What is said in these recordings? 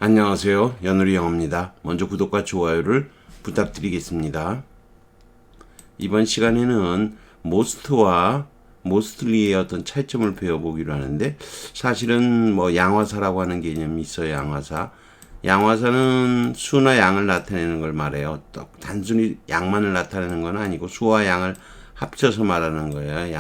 안녕하세요. 연우리 영어입니다. 먼저 구독과 좋아요를 부탁드리겠습니다. 이번 시간에는 most와 mostly의 어떤 차이점을 배워보기로 하는데, 사실은 뭐 양화사라고 하는 개념이 있어요. 양화사. 양화사는 수나 양을 나타내는 걸 말해요. 또 단순히 양만을 나타내는 건 아니고 수와 양을 합쳐서 말하는 거예요.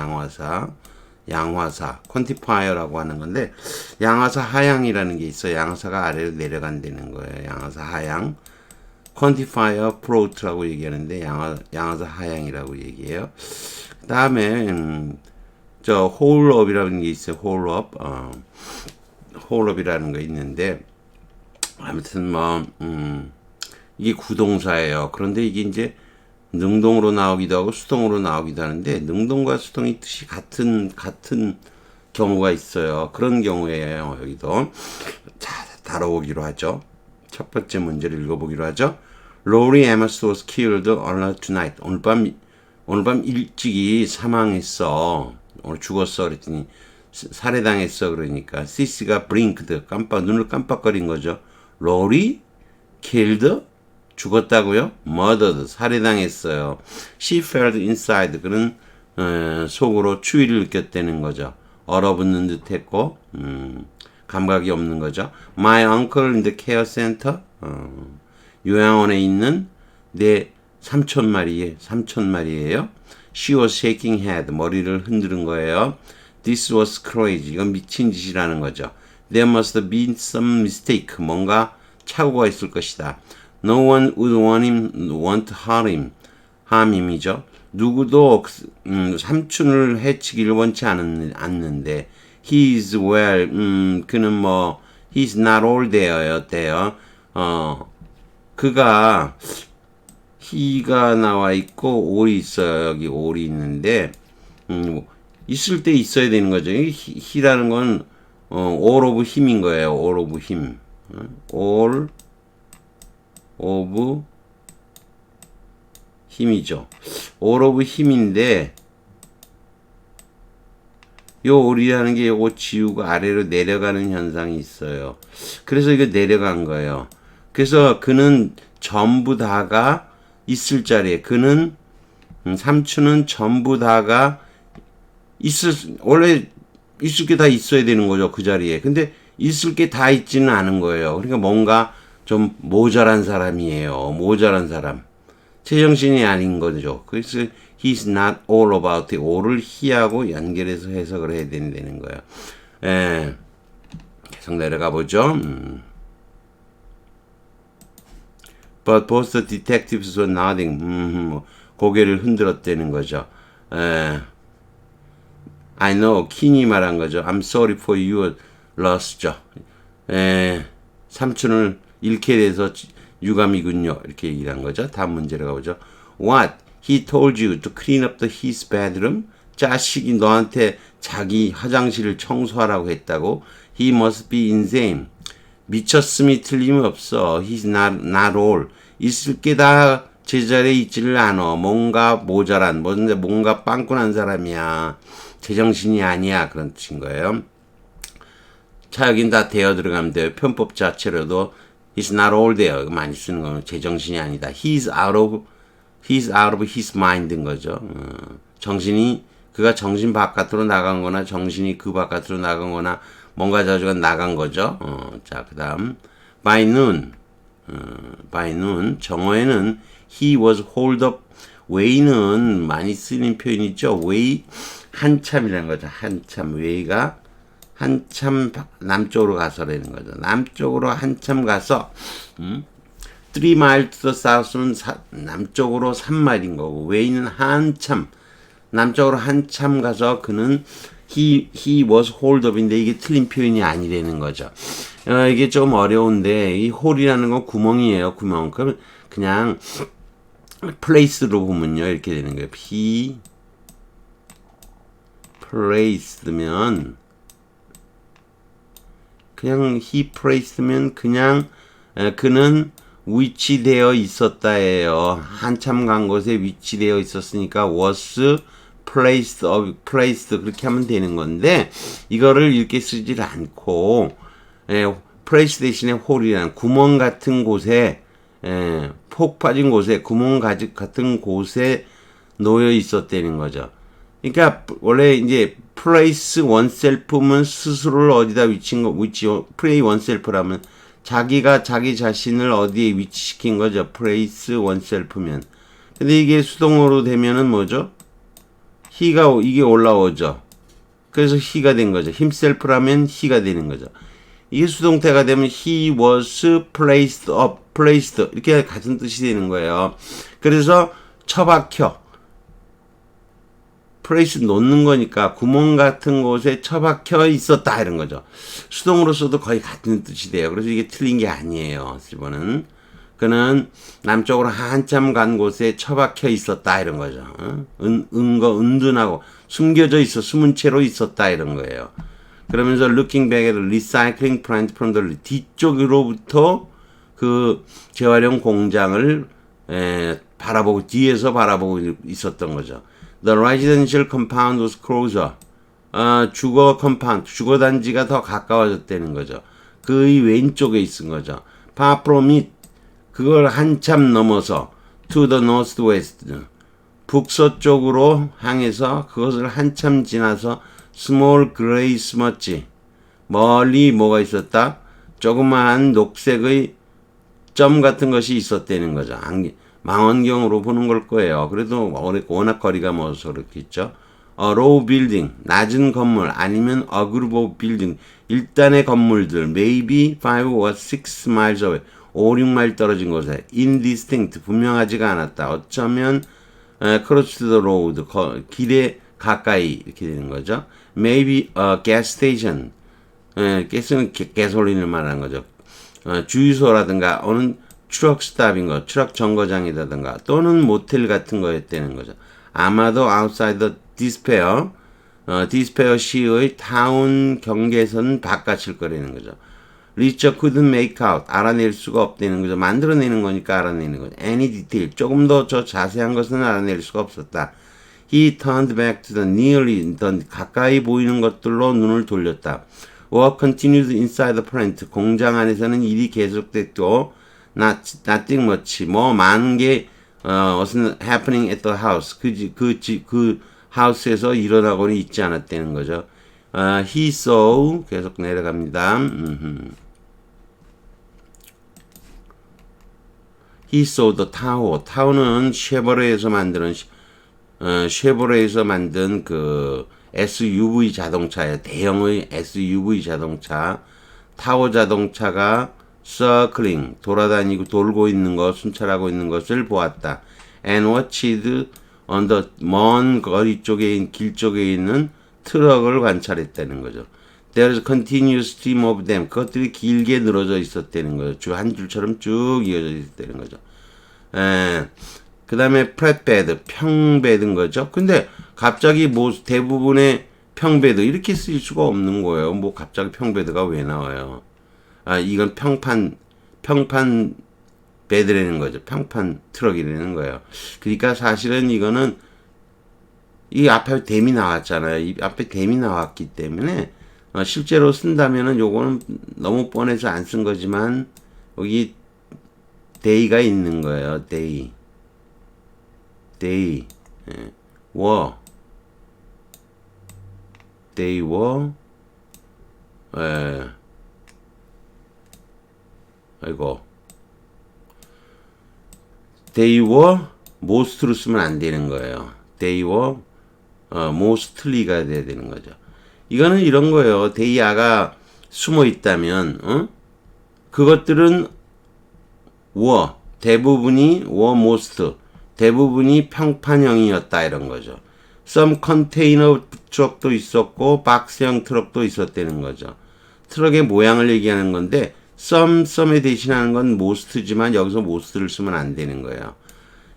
양화사, 퀀티파이어라고 하는 건데, 양화사 하향이라는 게 있어요. 양화사가 아래로 내려간다는 거예요. 양화사 하향. 퀀티파이어 approach라고 얘기하는데, 양화사 하향이라고 얘기해요. 그 다음에, hold up이라는 게 있어요. hold up이라는 거 있는데, 아무튼 이게 구동사예요. 그런데 이게 이제 능동으로 나오기도 하고 수동으로 나오기도 하는데, 능동과 수동이 뜻이 같은 경우가 있어요. 그런 경우에요. 여기도 자, 다뤄보기로 하죠. 첫 번째 문제를 읽어보기로 하죠. Lori Amos was killed early tonight. 오늘 밤 일찍이 사망했어. 오늘 죽었어. 그랬더니 살해당했어. 그러니까 Sis가 blinked, 눈을 깜빡거린 거죠. Lori killed, 죽었다고요? murdered, 살해당했어요. She felt inside, 그는 속으로 추위를 느꼈다는 거죠. 얼어붙는 듯 했고 감각이 없는 거죠. My uncle in the care center, 요양원에 있는 내 삼촌말이에요. She was shaking head, 머리를 흔드는 거예요. This was crazy, 이건 미친 짓이라는 거죠. There must have been some mistake, 뭔가 착오가 있을 것이다. No one would want to harm him이죠. 누구도 삼촌을 해치기를 원치 않는데, he is well, 그는 he's not all there였대요. 그가, he가 나와 있고, all이 있어요. 여기 all이 있는데, 있을 때 있어야 되는 거죠. he라는 건, all of him인 거예요. all of him. all of 힘이죠. all of 힘인데, 요 all이라는 게 요거 지우고 아래로 내려가는 현상이 있어요. 그래서 이거 내려간 거예요. 그래서 그는 전부 다가 있을 자리에, 그는 삼촌은 전부 다가 원래 있을 게 다 있어야 되는 거죠. 그 자리에. 근데 있을 게 다 있지는 않은 거예요. 그러니까 뭔가 좀 모자란 사람이에요. 모자란 사람. 제정신이 아닌 거죠. 그래서 he's not all about it. all을 he하고 연결해서 해석을 해야 되는 거예요. 예. 계속 내려가 보죠. But both the detectives were nodding. 고개를 흔들었다는 거죠. 예. I know. 킨이 말한 거죠. I'm sorry for your loss죠. 예. 삼촌을 잃게 돼서 유감이군요. 이렇게 얘기를 한 거죠. 다음 문제로 가보죠. What? He told you to clean up his bedroom? 자식이 너한테 자기 화장실을 청소하라고 했다고? He must be insane. 미쳤음이 틀림없어. He's not all. 있을 게 다 제자리에 있지를 않아. 뭔가 모자란, 뭔가 빵꾸난 사람이야. 제정신이 아니야. 그런 뜻인 거예요. 자, 여긴 다 되어 들어가면 돼요. 편법 자체로도 he's not all there. 많이 쓰는 거는 제정신이 아니다. He's out of his mind인 거죠. 그가 정신 바깥으로 나간 거나 정신이 그 바깥으로 나간 거나 뭔가 자주가 나간 거죠. 자, 그 다음. by noon, 정어에는 he was hold up. way는 많이 쓰는 표현이죠. way, 한참이라는 거죠. 한참. way가 한참 남쪽으로 가서라는 거죠. 남쪽으로 한참 가서 3 miles to the south는 남쪽으로 3마일인 거고, way는 한참 남쪽으로 한참 가서 그는 he was hold up인데 이게 틀린 표현이 아니라는 거죠. 이게 좀 어려운데, 이 홀이라는 건 구멍이에요. 구멍. 그럼 그냥 place로 보면요 이렇게 되는 거예요. he placed면 그냥 he place면 그냥 그는 위치되어 있었다예요. 한참 간 곳에 위치되어 있었으니까 was placed 그렇게 하면 되는 건데, 이거를 이렇게 쓰질 않고 place 대신에 홀이라는 구멍 같은 곳에 폭 빠진 곳에 구멍 같은 곳에 놓여 있었다는 거죠. 그러니까 원래 이제 place oneself면 스스로를 어디다 위치 play oneself라면 자기가 자기 자신을 어디에 위치시킨 거죠. place oneself면. 근데 이게 수동어로 되면은 뭐죠? he가 이게 올라오죠. 그래서 he가 된 거죠. himself라면 he가 되는 거죠. 이게 수동태가 되면 he was placed 이렇게 같은 뜻이 되는 거예요. 그래서 처박혀 place 놓는 거니까 구멍 같은 곳에 처박혀 있었다 이런 거죠. 수동으로서도 거의 같은 뜻이 돼요. 그래서 이게 틀린 게 아니에요. 1번은 그는 남쪽으로 한참 간 곳에 처박혀 있었다 이런 거죠. 은둔하고 숨겨져 있어 숨은 채로 있었다 이런 거예요. 그러면서 looking back at recycling plant from the 뒤쪽으로부터 그 재활용 공장을 바라보고 뒤에서 바라보고 있었던 거죠. The residential compound was closer. 주거 컴파운드, 주거 단지가 더 가까워졌다는 거죠. 그의 왼쪽에 있은 거죠. Far from it. 그걸 한참 넘어서 to the northwest. 북서쪽으로 향해서 그것을 한참 지나서 small gray smudge. 멀리 뭐가 있었다? 조그마한 녹색의 점 같은 것이 있었다는 거죠. 망원경으로 보는 걸 거예요. 그래도 워낙 거리가 멀어서 그렇겠죠. low building, 낮은 건물, 아니면 a group of building, 일단의 건물들, maybe 5 or 6 miles away, 5, 6마일 떨어진 곳에, indistinct, 분명하지가 않았다. 어쩌면 close to the road, 길에 가까이 이렇게 되는 거죠. maybe a gas station, 가스는 가솔린을 말하는 거죠. 주유소라든가 어느 트럭 스탑인 거, 트럭 정거장이라든가 또는 모텔 같은 거였다는 거죠. 아마도 outside the despair 시의 타운 경계선 바깥일 거라는 거죠. 리처 couldn't make out, 알아낼 수가 없다는 거죠. 만들어내는 거니까 알아내는 거죠. any detail, 조금 더 저 자세한 것은 알아낼 수가 없었다. He turned back to the nearly, 가까이 보이는 것들로 눈을 돌렸다. Work continued inside the plant, 공장 안에서는 일이 계속됐고 nothing much, 뭐 많은 게 wasn't happening at the house, 그 하우스에서 일어나고는 있지 않았다는 거죠. He saw, 계속 내려갑니다. He saw the tower. 타워는 쉐보레에서 만든 그 SUV 자동차예요. 대형의 SUV 자동차. 타워 자동차가 circling, 돌고 있는 것, 순찰하고 있는 것을 보았다. And watched on the 먼 거리 쪽에, 길 쪽에 있는 트럭을 관찰했다는 거죠. There is a continuous stream of them. 그것들이 길게 늘어져 있었다는 거죠. 한 줄처럼 쭉 이어져 있었다는 거죠. 그 다음에 flatbed, 평베드인 거죠. 근데 갑자기 뭐 대부분의 평베드 이렇게 쓸 수가 없는 거예요. 뭐 갑자기 평베드가 왜 나와요? 이건 평판 베드라는 거죠. 평판 트럭이라는 거예요. 그러니까 사실은 이거는 이 앞에 댐이 나왔잖아요. 이 앞에 댐이 나왔기 때문에 실제로 쓴다면은 요거는 너무 뻔해서 안 쓴 거지만 여기 day가 있는 거예요. day, were, they were, 아이고, they were most로 쓰면 안 되는 거예요. they were mostly가 돼야 되는 거죠. 이거는 이런 거예요. 데이아가 숨어 있다면, 그것들은 were, 대부분이 were most, 대부분이 평판형이었다 이런 거죠. some container 트럭도 있었고 박스형 트럭도 있었다는 거죠. 트럭의 모양을 얘기하는 건데 some에 대신하는 건 most지만 여기서 most를 쓰면 안 되는 거예요.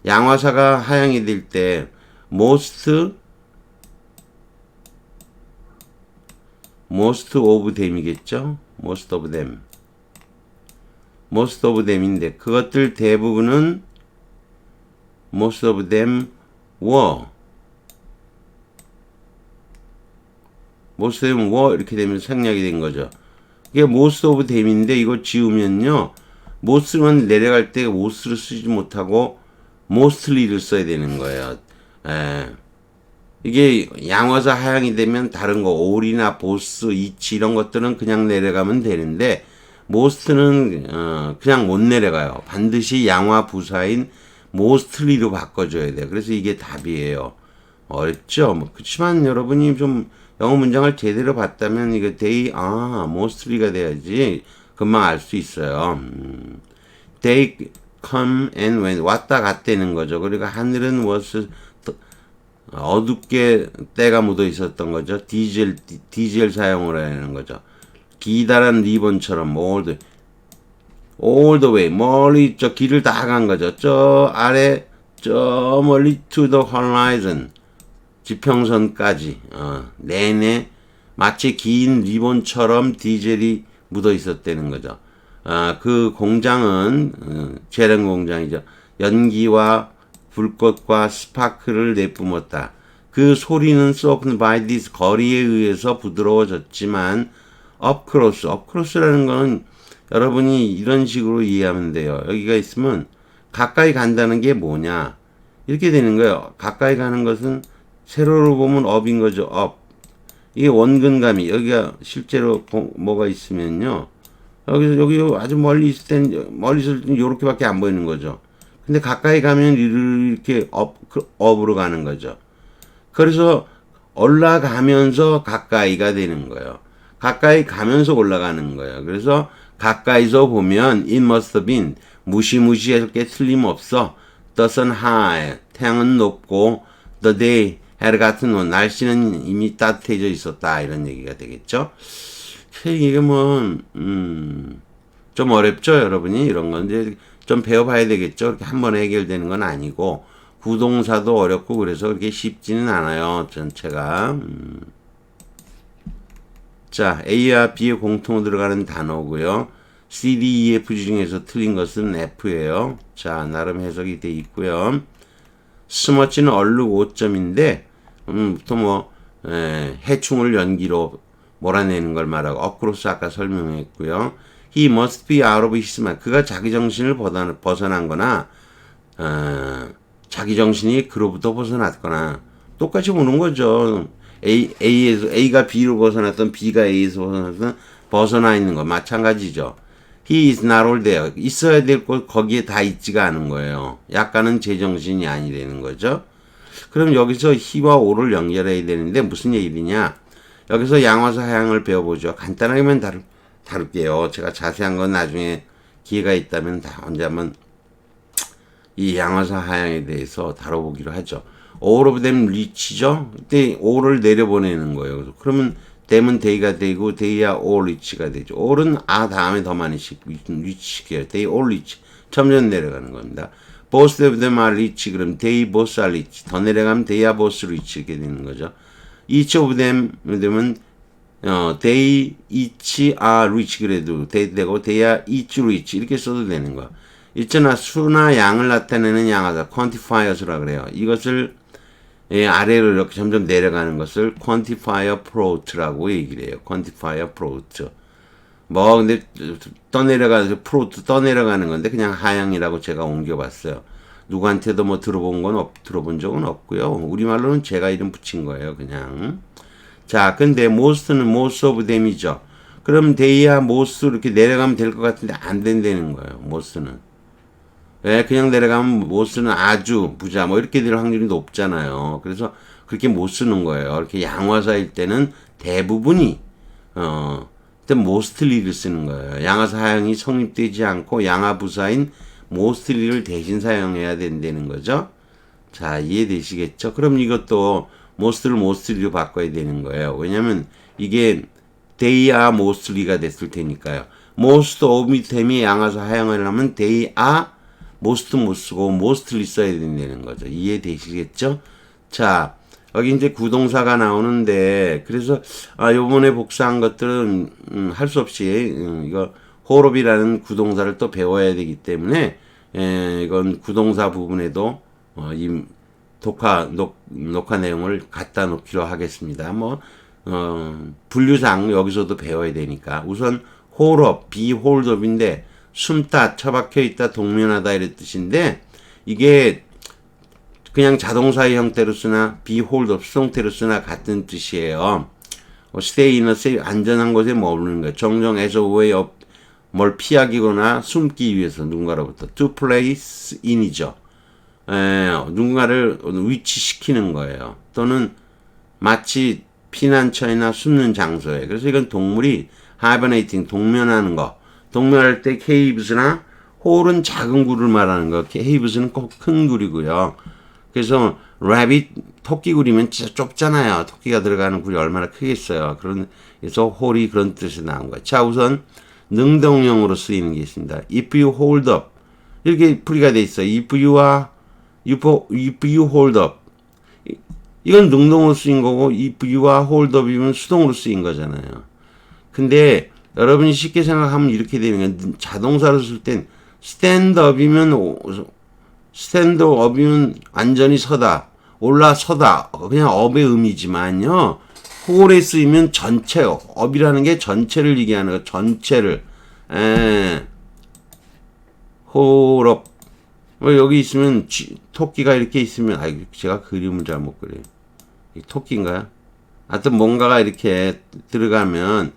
양화사가 하향이 될 때 most of them이겠죠? most of them인데 그것들 대부분은 most of them were 이렇게 되면 생략이 된 거죠. 이게 most of them인데 이거 지우면요. most만 내려갈 때 most를 쓰지 못하고 mostly를 써야 되는 거예요. 예. 이게 양화사 하향이 되면 다른 거 all이나 both, each 이런 것들은 그냥 내려가면 되는데 most는 그냥 못 내려가요. 반드시 양화 부사인 mostly로 바꿔줘야 돼요. 그래서 이게 답이에요. 어렵죠? 뭐 그렇지만 여러분이 좀 영어 문장을 제대로 봤다면 이거 they mostly가 돼야지 금방 알 수 있어요. They come and went 왔다 갔다는 거죠. 그러니까 하늘은 was 어둡게 때가 묻어 있었던 거죠. 디젤 사용을 하는 거죠. 기다란 리본처럼 all the way 멀리 저 길을 다 간 거죠. 저 아래 저 멀리 to the horizon 지평선까지 내내 마치 긴 리본처럼 디젤이 묻어 있었다는 거죠. 그 공장은 재련 공장이죠. 연기와 불꽃과 스파크를 내뿜었다. 그 소리는 softened by this 거리에 의해서 부드러워졌지만 upclose라는 거는 여러분이 이런 식으로 이해하면 돼요. 여기가 있으면 가까이 간다는 게 뭐냐 이렇게 되는 거예요. 가까이 가는 것은 세로로 보면 up인 거죠. up. 이게 원근감이 여기가 실제로 뭐가 있으면요. 여기 아주 멀리 있을 땐 요렇게밖에 안 보이는 거죠. 근데 가까이 가면 이렇게 업으로 가는 거죠. 그래서 올라가면서 가까이가 되는 거예요. 가까이 가면서 올라가는 거예요. 그래서 가까이서 보면 it must have been 무시무시할 게 틀림없어. The sun high 태양은 높고 the day 해를 같은 온 날씨는 이미 따뜻해져 있었다 이런 얘기가 되겠죠. 이게 뭐 좀 어렵죠 여러분이 이런 건 이제 좀 배워봐야 되겠죠. 이렇게 한 번에 해결되는 건 아니고 구동사도 어렵고 그래서 그렇게 쉽지는 않아요 전체가. 자 A와 B에 공통으로 들어가는 단어고요. C, D, E, F 중에서 틀린 것은 F예요. 자 나름 해석이 돼 있고요. 스머치는 얼룩 5점인데 또 뭐 해충을 연기로 몰아내는 걸 말하고 어크로스 아까 설명했고요. He must be out of his mind. 그가 자기 정신을 벗어난 거나 자기 정신이 그로부터 벗어났거나 똑같이 보는 거죠. A가 B로 벗어났던 B가 A에서 벗어나 있는 거 마찬가지죠. He is not all there. 있어야 될 곳 거기에 다 있지가 않은 거예요. 약간은 제정신이 아니라는 거죠. 그럼 여기서 he와 all을 연결해야 되는데 무슨 얘기냐? 여기서 양화사 하향을 배워보죠. 간단하게만 다룰게요. 제가 자세한 건 나중에 기회가 있다면 다 언제 한번 이 양화사 하향에 대해서 다뤄보기로 하죠. all of them reach죠. 그때 all을 내려보내는 거예요. 그러면 them은 they가 되고 they야 all reach가 되죠. all은 다음에 더 많이 reach게요. they all reach. 점점 내려가는 겁니다. both of them are rich. 그럼 they both are rich. 더 내려가면 they야 both rich 이렇게 되는 거죠. each of them 되면 they each are rich 그래도 they 되고 they야 each rich 이렇게 써도 되는 거야. 있잖아 수나 양을 나타내는 양하다 quantifiers라 그래요. 이것을 아래로 이렇게 점점 내려가는 것을 quantifier float라고 얘기를 해요. quantifier float. 뭐 근데 float 떠내려가는 건데 그냥 하향이라고 제가 옮겨봤어요. 누구한테도 뭐 들어본 적은 없고요. 우리말로는 제가 이름 붙인 거예요. 그냥. 자, 근데 most는 most of them이죠. 그럼 they야 most 이렇게 내려가면 될 것 같은데 안 된다는 거예요. most는. 왜 그냥 내려가면 most는 아주 부자 뭐 이렇게 될 확률이 높잖아요. 그래서 그렇게 못 쓰는 거예요. 이렇게 양화사일 때는 대부분이 mostly를 쓰는 거예요. 양화사 하향이 성립되지 않고 양화부사인 mostly를 대신 사용해야 된다는 거죠. 자, 이해되시겠죠? 그럼 이것도 most를 mostly로 바꿔야 되는 거예요. 왜냐면 이게 they are mostly가 됐을 테니까요. most of them이 양화사 하향을 하면 they are most 못 쓰고 mostly 써야 된다는 거죠. 이해되시겠죠? 자, 여기 이제 구동사가 나오는데 그래서 요번에 복사한 것들은 할 수 없이 이거 홀업이라는 구동사를 또 배워야 되기 때문에 이건 구동사 부분에도 이 녹화 내용을 갖다 놓기로 하겠습니다. 뭐 분류상 여기서도 배워야 되니까 우선 hold up, be hold up인데 숨다, 처박혀 있다, 동면하다 이런 뜻인데 이게 그냥 자동사의 형태로 쓰나 be hold up 수동태로 쓰나 같은 뜻이에요. stay in a safe 안전한 곳에 머무르는 거예요. 정정 as a way of 뭘 피하기거나 숨기 위해서 누군가로부터 to place in이죠. 누군가를 위치시키는 거예요. 또는 마치 피난처나 숨는 장소에. 그래서 이건 동물이 hibernating 동면하는 거. 동면할 때 caves나 홀은 작은 굴을 말하는 거. caves는 꼭 큰 굴이고요. 그래서 rabbit 토끼 굴이면 진짜 좁잖아요. 토끼가 들어가는 굴이 얼마나 크겠어요. 그래서 홀이 그런 뜻이 나온 거예요. 자, 우선 능동형으로 쓰이는 게 있습니다. If you hold up 이렇게 풀이가 돼 있어요. If you hold up 이건 능동으로 쓰인 거고 if you가 hold up이면 수동으로 쓰인 거잖아요. 근데 여러분이 쉽게 생각하면 이렇게 되는 거예요. 자동사로 쓸 땐 stand up이면 완전히 서다, 올라서다 그냥 up의 의미지만요. 홀에 쓰이면 전체, up이라는 게 전체를 얘기하는 거, 전체를. hold up. 여기 있으면 토끼가 이렇게 있으면 제가 그림을 잘못 그려요. 토끼인가요? 하여튼 뭔가가 이렇게 들어가면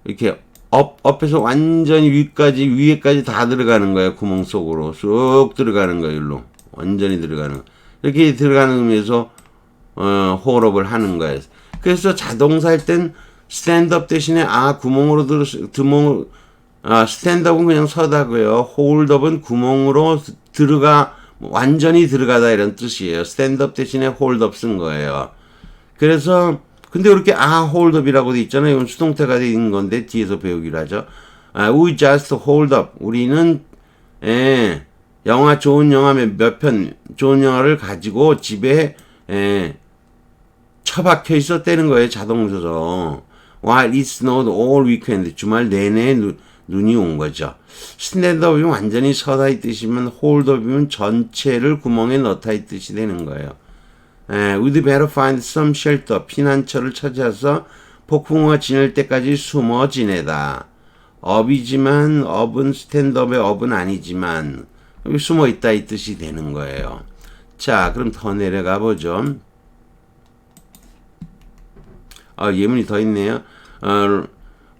이렇게 업에서 완전히 위에까지 다 들어가는 거예요. 구멍 속으로 쑥 들어가는 거예요. 일로 완전히 들어가는 거. 이렇게 들어가는 의미에서 홀업을 하는 거예요. 그래서 자동사 할 땐 스탠드업 대신에 스탠드업은 그냥 서다고요. 홀드업은 구멍으로 완전히 들어가다 이런 뜻이에요. 스탠드업 대신에 홀드업 쓴 거예요. 그래서 근데 이렇게 홀드업이라고 돼 있잖아요. 이건 수동태가 돼 있는 건데 뒤에서 배우기로 하죠. We just hold up. 우리는 좋은 영화 몇 편 좋은 영화를 가지고 집에 처박혀 있었다는 거예요. 자동차죠. While it snowed all weekend. 주말 내내 눈이 온 거죠. 스탠드업이면 완전히 서다 이 뜻이면 홀드업이면 전체를 구멍에 넣다 이 뜻이 되는 거예요. We'd better find some shelter. 피난처를 찾아서 폭풍우가 지날 때까지 숨어 지내다. 업이지만 업은 스탠드업의 업은 아니지만 숨어 있다 이 뜻이 되는 거예요. 자, 그럼 더 내려가 보죠. 예문이 더 있네요.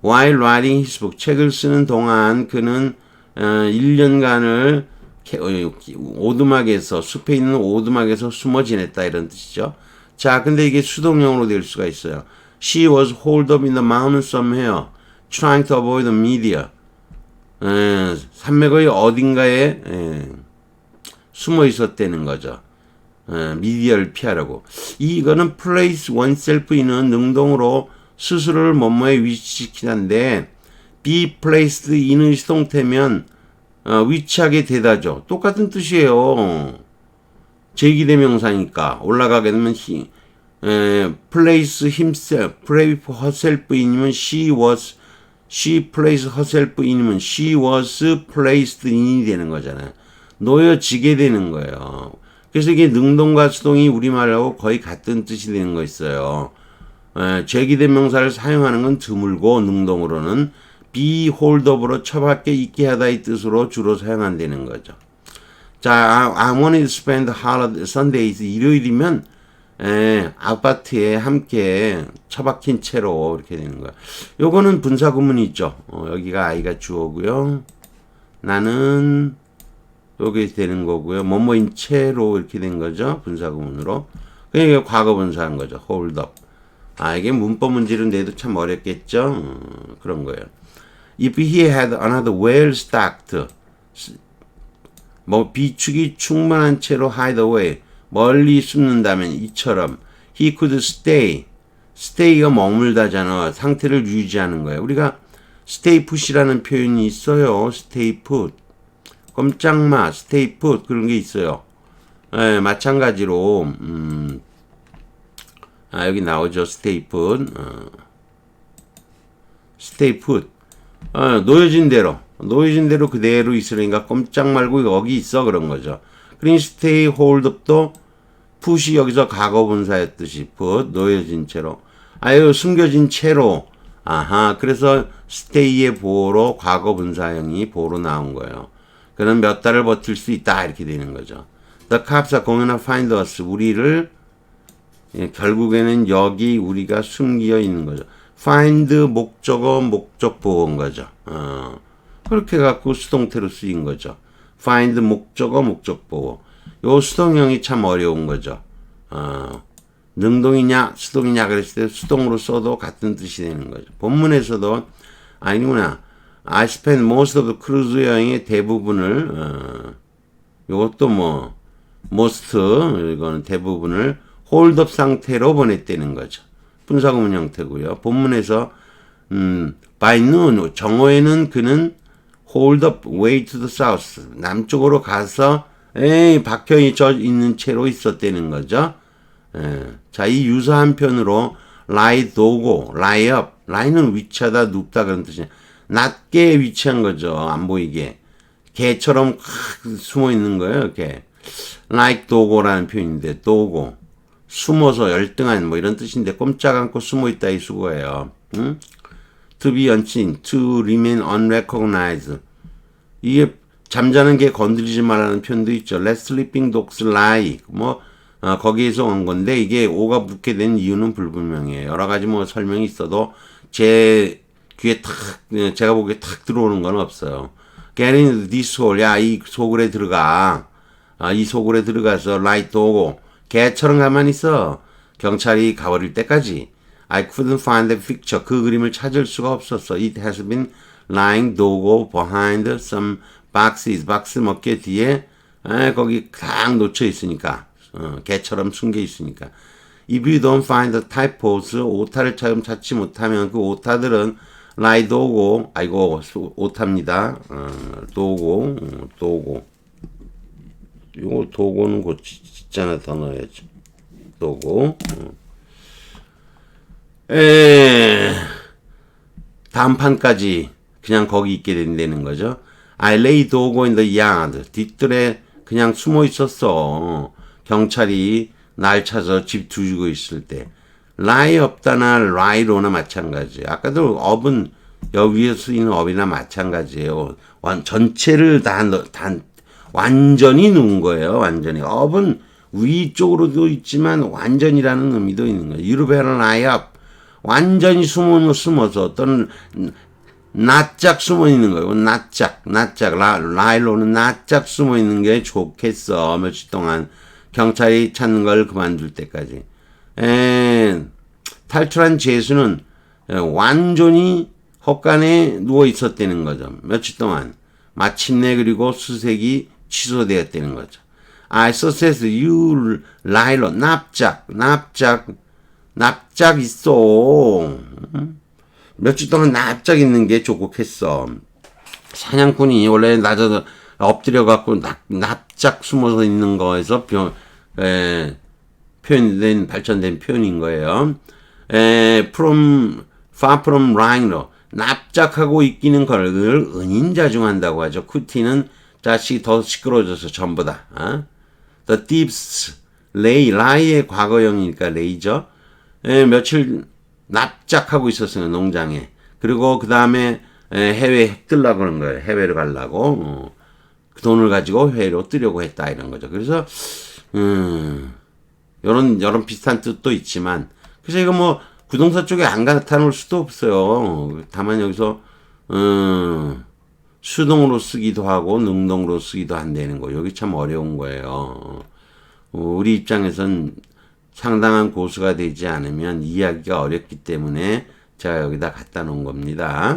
While writing his book, 책을 쓰는 동안 그는 1년간을 오두막에서 숲에 있는 오두막에서 숨어 지냈다 이런 뜻이죠. 자, 근데 이게 수동형으로 될 수가 있어요. She was holed up in the mountain somewhere, trying to avoid the media. 산맥의 어딘가에 숨어 있었다는 거죠. 미디어를 피하려고. 이거는 place oneself in은 능동으로 스스로를 뭐뭐에 위치시키는데 be placed in의 수동태면 위치하게 되다죠. 똑같은 뜻이에요. 제기대명사니까 올라가게 되면 place himself, place herself in이면 she placed herself in이면 she was placed in이 되는 거잖아요. 놓여지게 되는 거예요. 그래서 이게 능동과 수동이 우리말하고 거의 같은 뜻이 되는 거 있어요. 제기대명사를 사용하는 건 드물고 능동으로는 be hold up으로 처박혀 있게 하다 이 뜻으로 주로 사용한다는 거죠. 자, I wanted to spend holiday Sundays 일요일이면 아파트에 함께 처박힌 채로 이렇게 되는 거야. 요거는 분사구문이 있죠. 여기가 I가 주어고요. 나는 여기 되는 거고요. 뭐뭐인 채로 이렇게 된 거죠. 분사구문으로. 그러니까 과거분사한 거죠. hold up. 이게 문법 문제를 내도 참 어렵겠죠. 그런 거예요. If he had another well stocked, 비축이 충만한 채로 hide away, 멀리 숨는다면 이처럼 he could stay가 머물다잖아. 상태를 유지하는 거예요. 우리가 stay put이라는 표현이 있어요. stay put. 꼼짝마, stay put 그런 게 있어요. 마찬가지로 여기 나오죠. stay put. stay put. 놓여진 대로 그대로 있으니까 꼼짝 말고 여기 있어 그런 거죠. 그러니 stay hold up도 put이 여기서 과거분사였듯이 put 놓여진 채로 숨겨진 채로 아하, 그래서 stay의 보호로 과거 분사형이 보호로 나온 거예요. 그럼 몇 달을 버틸 수 있다 이렇게 되는 거죠. The cops are going to find us. 우리를 결국에는 여기 우리가 숨겨 있는 거죠. find 목적어 목적 보호인 거죠. 그렇게 갖고 수동태로 쓰인 거죠. find 목적어 목적 보호. 요 수동형이 참 어려운 거죠. 능동이냐 수동이냐 그랬을 때 수동으로 써도 같은 뜻이 되는 거죠. 본문에서도 아니구나. I spent most of the cruise 여행의 대부분을 요것도 뭐 most 이거는 대부분을 홀드업 상태로 보냈다는 거죠. 분사구문 형태고요. 본문에서 by noon 정오에는 그는 hold up way to the south 남쪽으로 가서 박혀 있는 채로 있었다는 거죠. 자, 이 유사한 편으로 lie dogo, lie up, lie는 위치하다 눕다 그런 뜻이에요. 낮게 위치한 거죠. 안 보이게. 개처럼 숨어 있는 거예요. 이렇게 like dogo라는 표현인데 dogo 숨어서 열등한 뭐 이런 뜻인데 꼼짝 않고 숨어 있다 이 수거예요. To be unseen, to remain unrecognized. 이게 잠자는 개 건드리지 말라는 표현도 있죠. Let sleeping dogs lie. 뭐 거기에서 온 건데 이게 오가 붙게 된 이유는 불분명해요. 여러 가지 뭐 설명이 있어도 제 귀에 탁 제가 보기에 탁 들어오는 건 없어요. Get in this hole. 야, 이 소굴에 들어가. 이 소굴에 들어가서 light 오고 개처럼 가만히 있어. 경찰이 가버릴 때까지. I couldn't find the picture. 그 그림을 찾을 수가 없었어. It has been lying dogo behind some boxes. 박스 몇 개 뒤에 거기 딱 놓쳐 있으니까. 개처럼 숨겨 있으니까. If you don't find the typos, 오타를 찾지 못하면 그 오타들은 lie dogo, 아이고 오타입니다. dogo. 이거 도고는 곧 짓잖아 더 넣어야지. 도고. 다음 판까지 그냥 거기 있게 된다는 거죠. I lay dogo in the yard. 뒷뜰에 그냥 숨어 있었어. 경찰이 날 찾아 집 두고 있을 때. lie 없다나 lie로나 마찬가지. 아까도 업은 여기에 쓰이는 업이나 마찬가지예요. 전체를 다 완전히 누운 거예요. 완전히. 업은 위쪽으로도 있지만 완전이라는 의미도 있는 거예요. You better lie up. 완전히 숨어서 어떤 낯짝 숨어 있는 거예요. 낯짝. lie로는 낯짝 숨어 있는 게 좋겠어. 며칠 동안 경찰이 찾는 걸 그만둘 때까지. 탈출한 죄수는 완전히 헛간에 누워 있었다는 거죠. 며칠 동안. 마침내 그리고 수색이 취소되었다는 거죠. I suggest you lie low. 납작 있어. 며칠 동안 납작 있는 게 좋겠어. 사냥꾼이 원래 낮아서 엎드려 갖고 납작 숨어서 있는 거에서 표현된 발전된 표현인 거예요. far from lying low. 납작하고 있기는 걸 은인자중한다고 하죠. 쿠티는 자식이 더 시끄러워져서 전부 다. The thieves lie의 과거형이니까 lay죠. 며칠 납작하고 있었어요. 농장에. 그리고 그 다음에 해외에 뜨려고 그런 거예요. 해외로 가려고. 그 돈을 가지고 해외로 뜨려고 했다 이런 거죠. 그래서 이런 비슷한 뜻도 있지만 그래서 이거 뭐 부동사 쪽에 안 나타날 수도 없어요. 다만 여기서 수동으로 쓰기도 하고 능동으로 쓰기도 한다는 거. 여기 참 어려운 거예요. 우리 입장에선 상당한 고수가 되지 않으면 이해하기가 어렵기 때문에 제가 여기다 갖다 놓은 겁니다.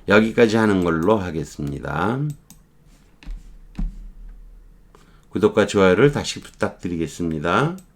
여기까지 하는 걸로 하겠습니다. 구독과 좋아요를 다시 부탁드리겠습니다.